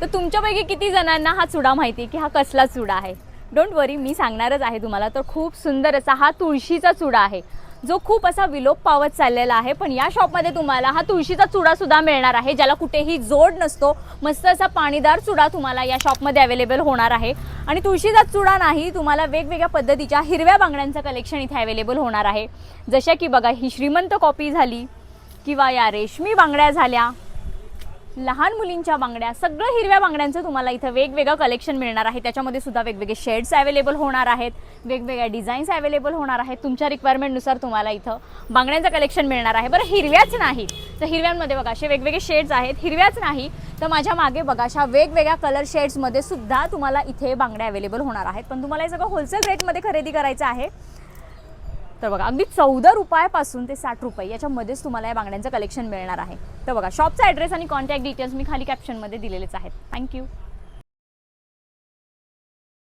तर तुमच्यापैकी किती जणांना हा चुडा माहिती आहे की हा कसला चुडा आहे? डोंट वरी, मी सांगणारच आहे तुम्हाला. तर खूप सुंदर असा हा तुळशीचा चुडा आहे, जो खूप असा विलोप पावत चाललेला आहे. पण या शॉपमध्ये तुम्हाला हा तुळशीचा चुडा सुद्धा मिळणार आहे, ज्याला कुठेही जोड नसतो. मस्त असा पाणीदार चुडा तुम्हाला या शॉपमध्ये अवेलेबल होणार आहे. आणि तुळशीचा चुडा नाही, तुम्हाला वेगवेगळ्या पद्धतीच्या हिरव्या बांगड्यांचं कलेक्शन इथे अवेलेबल होणार आहे. जशा की बघा, ही श्रीमंत कॉपी झाली, किंवा या रेशमी बांगड्या झाल्या, लहान मुलींच्या बांगड्या, सगळं हिरव्या बांगड्यांचं तुम्हाला इथं वेगवेगळं कलेक्शन मिळणार आहे. त्याच्यामध्ये सुद्धा वेगवेगळे शेड्स अवेलेबल होणार आहेत, वेगवेगळ्या डिझाईन्स अवेलेबल होणार आहेत. तुमच्या रिक्वायरमेंटनुसार तुम्हाला इथं बांगड्यांचं कलेक्शन मिळणार आहे. बरं, हिरव्याच नाही तर हिरव्यांमध्ये बघा असे वेगवेगळे शेड्स आहेत. हिरव्याच नाही तर माझ्या मागे बघा अशा वेगवेगळ्या कलर शेड्समध्ये सुद्धा तुम्हाला इथे बांगड्या अवेलेबल होणार आहेत. पण तुम्हाला हे सगळं होलसेल रेटमध्ये खरेदी करायचं आहे. तर बघा, अगदी 14 रुपयापासून ते 60 रुपये याच्यामध्येच तुम्हाला या बांगड्यांचं कलेक्शन मिळणार आहे. तर बघा, शॉपचा ॲड्रेस आणि कॉन्टॅक्ट डिटेल्स मी खाली कॅप्शनमध्ये दिलेलेच आहेत. थँक्यू.